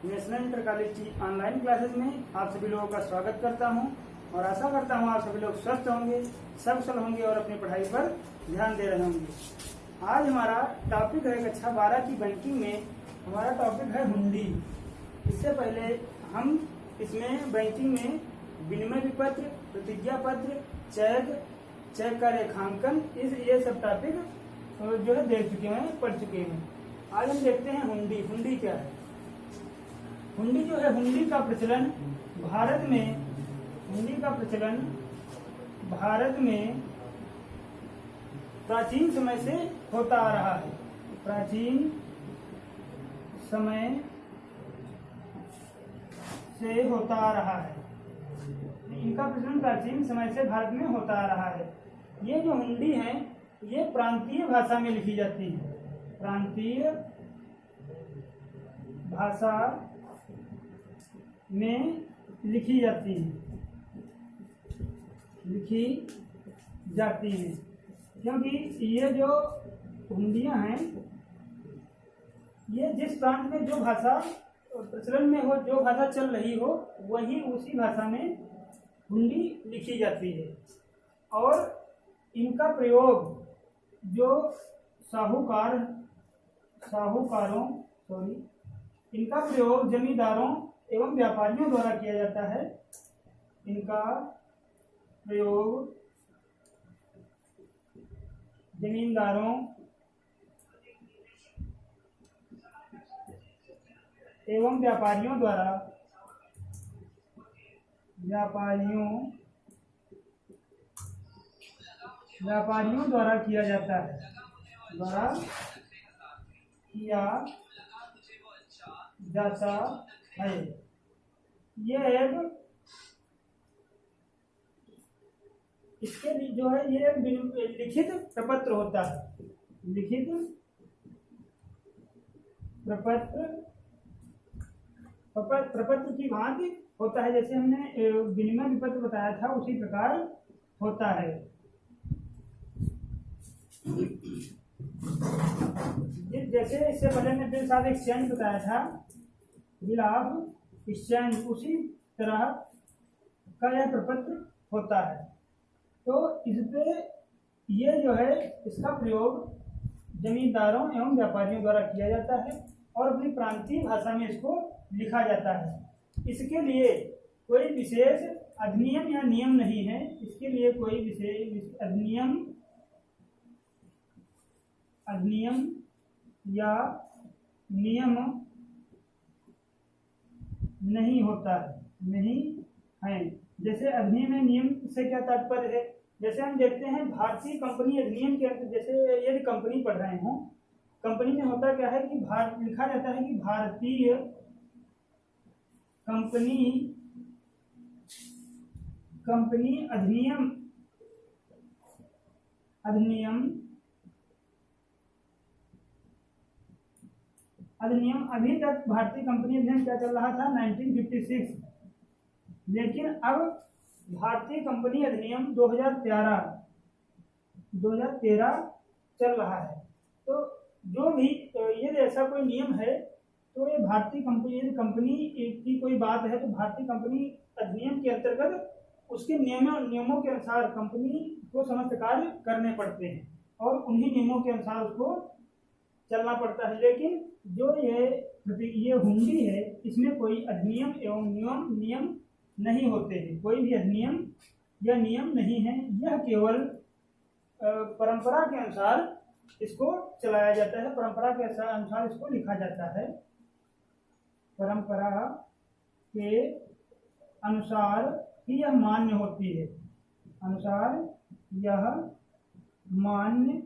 National inter college की online classes में आप सभी लोगों का स्वागत करता हूं और आशा करता हूं आप सभी लोग स्वस्थ होंगे, सकुशल होंगे और अपनी पढ़ाई पर ध्यान दे रहे होंगे। आज हमारा टॉपिक है कक्षा 12 की बैंकिंग में हमारा टॉपिक है हुंडी। इससे पहले हम इसमें बैंकिंग में विनिमय विपत्र, प्रतिज्ञा पत्र, चेक का रेखांकन ये सब टॉपिक जो है देख चुके हैं, पढ़ चुके हैं। आज हम देखते हैं हुंडी। हुंडी क्या है? हुंडी जो है, हुंडी का प्रचलन भारत में प्राचीन समय से होता आ रहा है। प्राचीन समय से होता आ रहा है। इनका प्रचलन प्राचीन समय से भारत में होता आ रहा है। ये जो हुंडी है ये प्रांतीय भाषा में लिखी जाती है। प्रांतीय भाषा में लिखी जाती है क्योंकि ये जो हुंडियां हैं ये जिस प्रांत में जो भाषा प्रचलन में हो, जो भाषा चल रही हो, वही उसी भाषा में हुंडी लिखी जाती है। और इनका प्रयोग जो इनका प्रयोग जमींदारों एवं व्यापारियों द्वारा किया जाता है। इनका प्रयोग जमींदारों एवं व्यापारियों द्वारा किया जाता है। ये एक इसके लिए जो है ये लिखित प्रपत्र होता है। लिखित प्रपत्र की भांति होता है। जैसे हमने विनिमय विपत्र बताया था उसी प्रकार होता है। जैसे इससे पहले ने बिल ऑफ एक्सचेंज बताया था, बिल ऑफ एक्सचेंज, उसी तरह का यह प्रपत्र होता है। तो इसपे ये जो है इसका प्रयोग जमींदारों एवं व्यापारियों द्वारा किया जाता है और अपनी प्रांतीय भाषा में इसको लिखा जाता है। इसके लिए कोई विशेष अधिनियम या नियम नहीं है। इसके लिए कोई विशेष अधिनियम या नियम नहीं होता है। जैसे अधिनियम या नियम से क्या तात्पर्य है? जैसे हम देखते हैं भारतीय कंपनी अधिनियम के अंतर्गत, जैसे यदि कंपनी पढ़ रहे हो, कंपनी में होता क्या है कि लिखा जाता है कि भारतीय कंपनी अधिनियम अभी तक भारतीय कंपनी अधिनियम क्या चल रहा था? 1956। लेकिन अब भारतीय कंपनी अधिनियम 2013 चल रहा है। तो जो भी यदि ऐसा कोई नियम है तो ये भारतीय कंपनी की कोई बात है तो भारतीय कंपनी अधिनियम के अंतर्गत उसके नियमों के अनुसार कंपनी को समस्त कार्य करने पड़ते हैं और उन्हीं नियमों के अनुसार उसको चलना पड़ता है। लेकिन जो ये हुंडी है इसमें कोई अधिनियम एवं नियम नहीं होते हैं। कोई भी अधिनियम या नियम नहीं है। यह केवल परंपरा के अनुसार इसको चलाया जाता है। परंपरा के अनुसार इसको लिखा जाता है। परंपरा के अनुसार ही यह मान्य होती है। अनुसार यह मान्य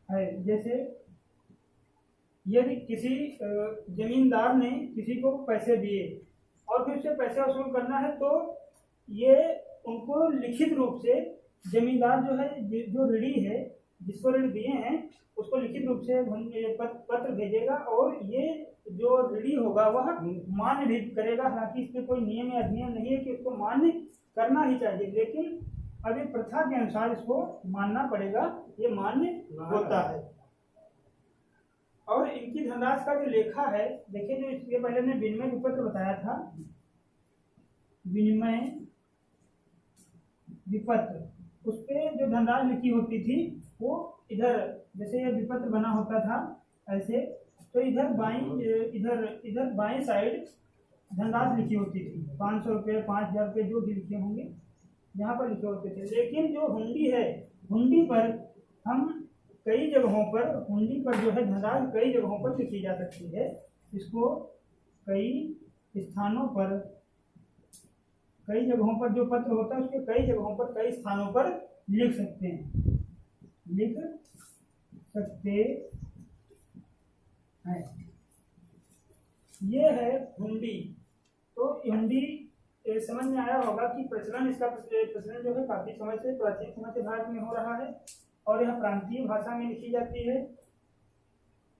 है। जैसे यदि किसी जमींदार ने किसी को पैसे दिए और फिर उससे पैसे वसूल करना है तो ये उनको लिखित रूप से जमींदार जो है, जो ऋणी है, जिसको ऋण दिए हैं उसको लिखित रूप से पत्र भेजेगा और ये जो ऋणी होगा वह मान्य भी करेगा। हालांकि इसमें कोई नियम या अधिनियम नहीं है कि उसको मान्य करना ही चाहिए, लेकिन अभी प्रथा के अनुसार इसको मानना पड़ेगा। ये मान्य होता है। और इनकी धनराशि का जो लेखा है, देखिए जो इसके पहले ने विनिमय विपत्र बताया था, विनिमय विपत्र, उस पे जो धनराशि लिखी होती थी वो इधर, जैसे ये विपत्र बना होता था ऐसे, तो इधर बाएं साइड धनराशि लिखी होती थी, 500 रुपये, 5,000 रुपये, जो भी लिखे होंगे यहाँ पर लिखे होते थे। लेकिन जो हुंडी है, हुंडी पर हम कई जगहों पर, हुंडी पर जो है धनराशि कई जगहों पर लिखी जा सकती है। इसको कई स्थानों पर, कई जगहों पर जो पत्र होता है उसके कई जगहों पर, कई स्थानों पर लिख सकते हैं, लिख सकते हैं। ये है हुंडी। तो हुंडी समझ में आया होगा कि प्रचलन, इसका प्रचलन जो है काफी समय से, प्राचीन समय से भारत में हो रहा है और यह प्रांतीय भाषा में लिखी जाती है।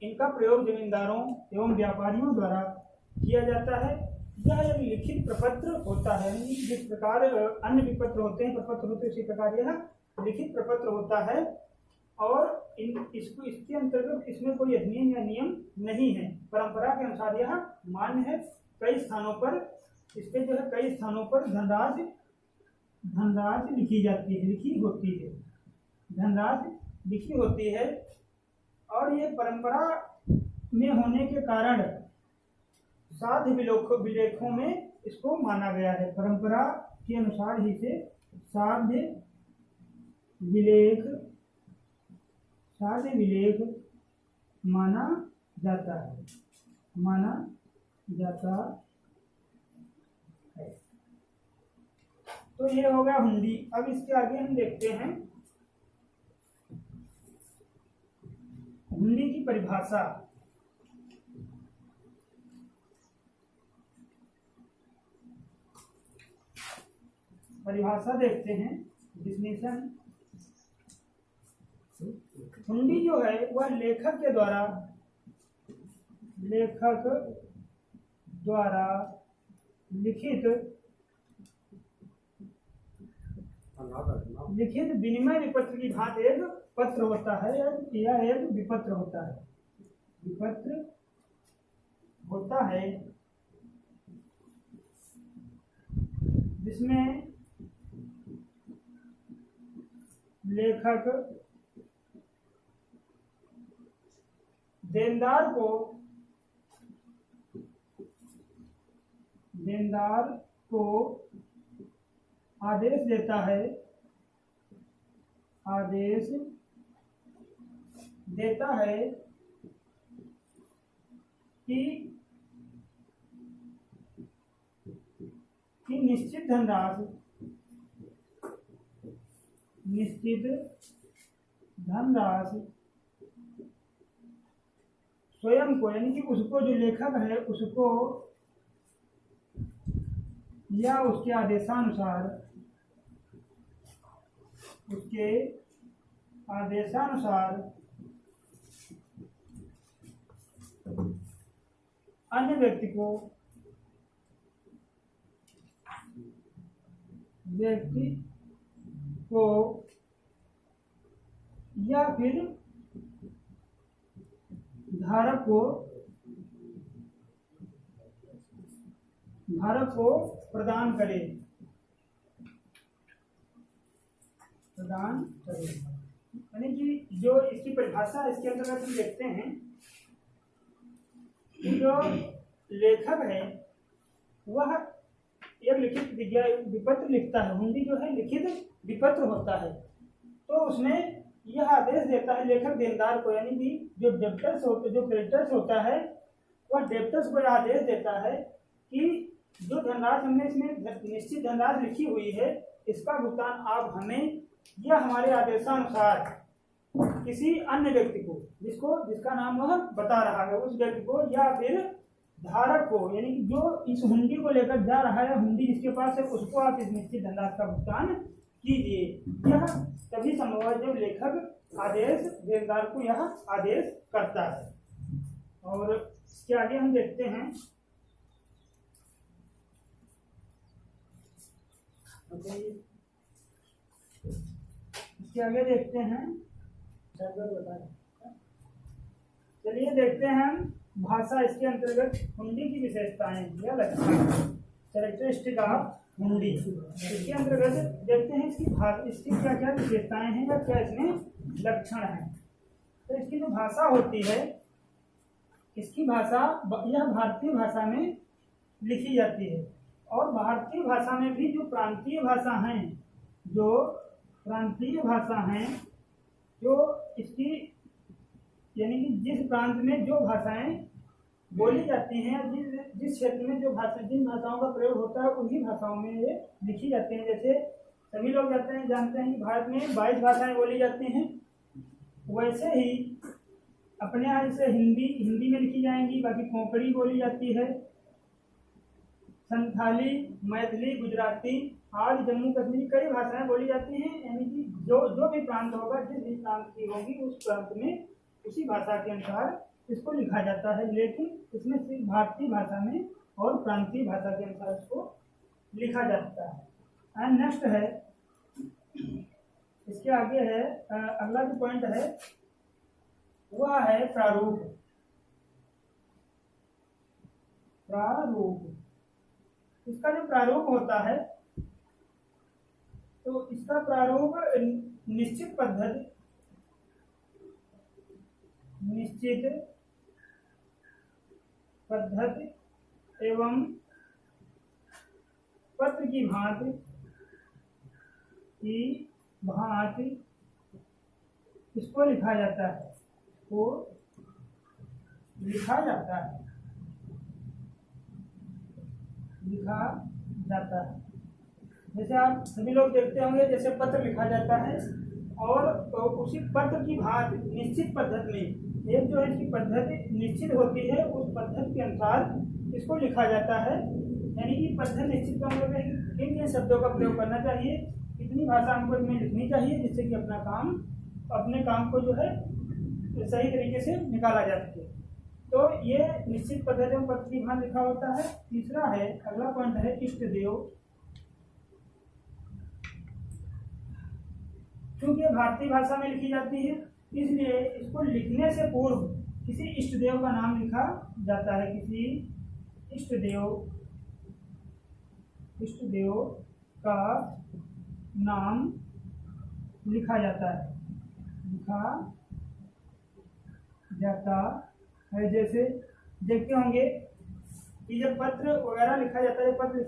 इनका प्रयोग जमींदारों एवं व्यापारियों द्वारा किया जाता है। यह एक लिखित प्रपत्र होता है, जिस प्रकार अन्य विपत्र होते हैं, प्रपत्र होते हैं, उसी प्रकार यह लिखित प्रपत्र होता है। और इसके अंतर्गत इसमें कोई अधिनियम या नियम नहीं है, परंपरा के अनुसार यह मान्य है। कई स्थानों पर इसके जो है कई स्थानों पर धनराशि लिखी जाती है, लिखी होती है, धनराशि लिखी होती है। और ये परंपरा में होने के कारण साध्य विलेखों में इसको माना गया है। परंपरा के अनुसार ही से साध्य विलेख माना जाता है, माना जाता है। तो ये हो गया हुंडी। अब इसके आगे हम देखते हैं हुंडी की परिभाषा। परिभाषा देखते हैं, डिफिनेशन। हुंडी जो है वह लेखक द्वारा लिखित विनिमय विपत्र की भांति एक पत्र होता है या एक विपत्र होता है, विपत्र होता है, जिसमें लेखक देनदार को आदेश देता है कि निश्चित धनराशि स्वयं को, यानी कि उसको, जो लेखक है उसको या उसके आदेशानुसार अन्य व्यक्ति को या फिर धारक को प्रदान करे। यानी कि जो इसकी परिभाषा, इसके अंतर्गत हम देखते हैं कि जो लेखक है वह एक लिखित विपत्र लिखता है। हुंडी जो है लिखित विपत्र होता है, तो उसमें यह आदेश देता है लेखक देनदार को, यानी कि जो क्रेडिटर्स होता है, वह डेब्टर्स को यह आदेश देता है कि जो धनराशि हमने इसमें निश्चित धनराशि लिखी हुई है, इसका भुगतान आप हमें या हमारे आदेशानुसार किसी अन्य व्यक्ति को, जिसका नाम वह बता रहा है, उस व्यक्ति को या फिर धारक को, यानी कि जो इस हुंडी को लेकर जा रहा है, हुंडी जिसके पास है, उसको आप इस निश्चित धनराशि का भुगतान कीजिए। यह तभी संभव है जब लेखक आदेश देनदार को यह आदेश करता है। और इसके आगे हम देखते हैं, इसके आगे देखते हैं चलिए देखते हैं हम भाषा, इसके अंतर्गत हुंडी की विशेषताएं या लक्षण, कैरेक्टरिस्टिक ऑफ हुंडी। इसके अंतर्गत देखते हैं इसकी क्या क्या विशेषताएं हैं या क्या इसमें लक्षण हैं। तो इसकी जो भाषा होती है, इसकी भाषा यह भारतीय भाषा में लिखी जाती है। और भारतीय भाषा में भी जो प्रांतीय भाषा हैं, जो इसकी यानी कि जिस प्रांत में जो भाषाएं बोली जाती हैं, जिस क्षेत्र में जिन भाषाओं का प्रयोग होता है, उन्हीं भाषाओं में ये लिखी जाती हैं। जैसे सभी लोग जानते हैं कि भारत में 22 भाषाएं बोली जाती हैं, वैसे ही अपने यहाँ जैसे हिंदी में लिखी जाएंगी, बाकी कोंकणी बोली जाती है, संथाली, मैथिली, गुजराती आदि जम्मू कश्मीर कई भाषाएं बोली जाती हैं। यानी कि जो भी प्रांत होगा, जिस भी प्रांत की होगी, उस प्रांत में उसी भाषा के अनुसार इसको लिखा जाता है। लेकिन इसमें सिर्फ भारतीय भाषा में और प्रांतीय भाषा के अनुसार इसको लिखा जाता है। एंड नेक्स्ट है, इसके आगे है अगला जो पॉइंट है वह है प्रारूप। इसका जो प्रारूप होता है, तो इसका प्रारूप निश्चित पद्धति एवं पत्र की भांति इसको लिखा जाता है। जैसे आप सभी लोग देखते होंगे, जैसे पत्र लिखा जाता है और उसी पत्र की भांति निश्चित पद्धति में एक जो है इसकी पद्धति निश्चित होती है, उस पद्धति के अनुसार इसको लिखा जाता है। यानी कि पद्धति निश्चित का मतलब है किन किन शब्दों का प्रयोग करना चाहिए, कितनी भाषा हमको इसमें लिखनी चाहिए, जिससे कि अपने काम को जो है सही तरीके से निकाला जा सके। तो ये निश्चित पद्धति में पत्र की भांति लिखा होता है। तीसरा है, अगला पॉइंट है इष्ट देव। क्योंकि भारतीय भाषा में लिखी जाती है, इसलिए इसको लिखने से पूर्व किसी इष्ट देव का नाम लिखा जाता है। किसी इष्ट देव का नाम लिखा जाता है। जैसे देखते होंगे कि जब पत्र वगैरह लिखा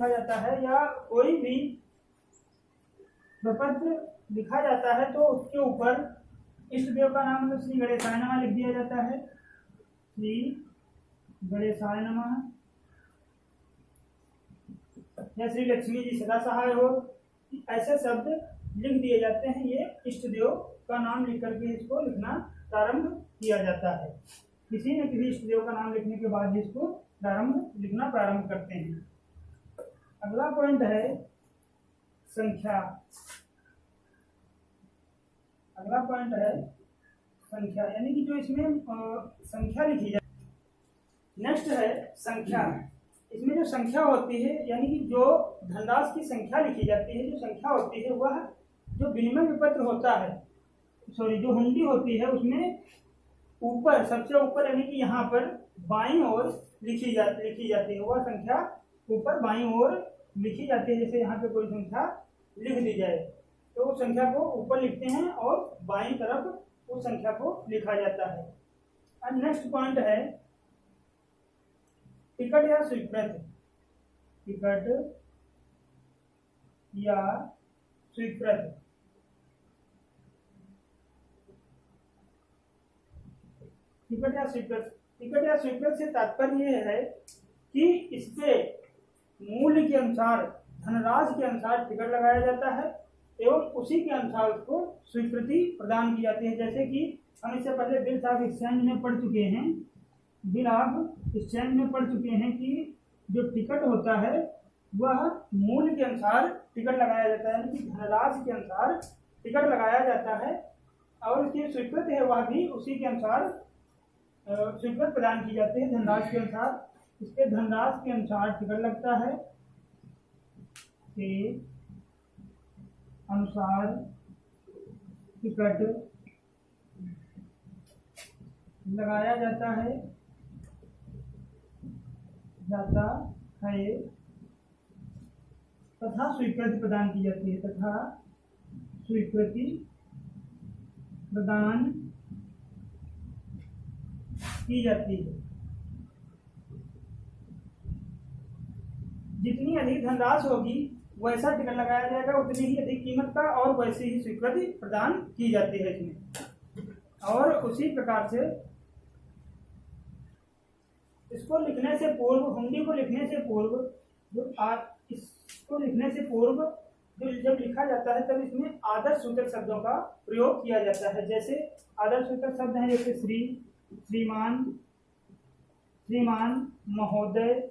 जाता है या कोई भी प्रपत्र लिखा जाता है, तो उसके ऊपर इष्ट देव का नाम मतलब श्री गणेशाय नमः लिख दिया जाता है। श्री गणेशाय नमः या श्री लक्ष्मी जी सदा सहाय हो, ऐसे शब्द लिख दिए जाते हैं। ये इष्ट देव का नाम लिख करके इसको लिखना प्रारंभ किया जाता है। किसी न किसी इष्ट देव का नाम लिखने के बाद इसको लिखना प्रारंभ करते हैं। अगला पॉइंट है संख्या। यानी कि जो इसमें संख्या लिखी जाए। नेक्स्ट है संख्या। इसमें जो संख्या होती है, यानी कि जो धनराशि की संख्या लिखी जाती है, जो संख्या होती है वह जो विनिमय विपत्र होता है, जो हुंडी होती है, उसमें ऊपर सबसे ऊपर यानी कि यहाँ पर बाईं ओर लिखी जाती है। वह संख्या ऊपर बाईं ओर लिखी जाती है। जैसे यहाँ पे कोई संख्या लिख दी जाए तो उस संख्या को ऊपर लिखते हैं और बाईं तरफ उस संख्या को लिखा जाता है। और नेक्स्ट पॉइंट है टिकट या स्वीकृत। टिकट या स्वीकृत से तात्पर्य यह है कि इससे मूल्य के अनुसार, धनराशि के अनुसार टिकट लगाया जाता है एवं उसी के अनुसार उसको स्वीकृति प्रदान की जाती है। जैसे कि हम इससे पहले बिल ऑफ एक्सचेंज में पढ़ चुके हैं कि जो टिकट होता है वह मूल्य के अनुसार टिकट लगाया जाता है, यानी कि धनराशि के अनुसार टिकट लगाया जाता है। और इसकी स्वीकृति है वह भी उसी के अनुसार स्वीकृति प्रदान की जाती है, धनराशि के अनुसार। इसके धनराशि के अनुसार टिकट लगता है, के अनुसार टिकट लगाया जाता है तथा स्वीकृति प्रदान की जाती है, तथा स्वीकृति प्रदान की जाती है। जितनी अधिक धनराशि होगी वैसा टिकट लगाया जाएगा, उतनी ही अधिक कीमत का, और वैसी ही स्वीकृति प्रदान की जाती है इसमें। और उसी प्रकार से इसको लिखने से पूर्व, हुंडी को लिखने से पूर्व, इसको लिखने से पूर्व जब लिखा जाता है तब इसमें आदर्श सूचक शब्दों का प्रयोग किया जाता है। जैसे आदर्श सूचक शब्द हैं जैसे श्री, श्रीमान, श्रीमान, महोदय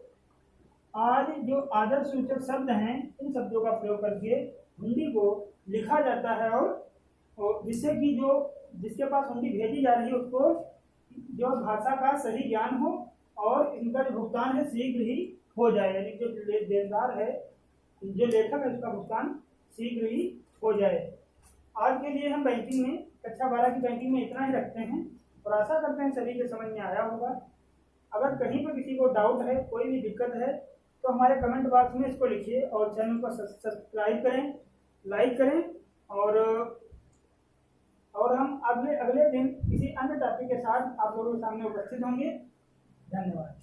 आदि जो आदर्श सूचक शब्द हैं, इन शब्दों का प्रयोग करके हुंडी को लिखा जाता है, और जिससे कि जो जिसके पास हुंडी भेजी जा रही है उसको जो भाषा का सही ज्ञान हो और इनका जो भुगतान है शीघ्र ही हो जाए, यानी जो देनदार है, जो लेखक है, उसका भुगतान शीघ्र ही हो जाए। आज के लिए हम बैंकिंग में, कक्षा 12 की बैंकिंग में इतना ही रखते हैं, और आशा करते हैं सभी के समझ में आया होगा। अगर कहीं पर किसी को डाउट है, कोई भी दिक्कत है, तो हमारे कमेंट बॉक्स में इसको लिखिए, और चैनल को सब्सक्राइब करें, लाइक करें, और हम अगले दिन किसी अन्य टॉपिक के साथ आप लोगों के सामने उपस्थित होंगे। धन्यवाद।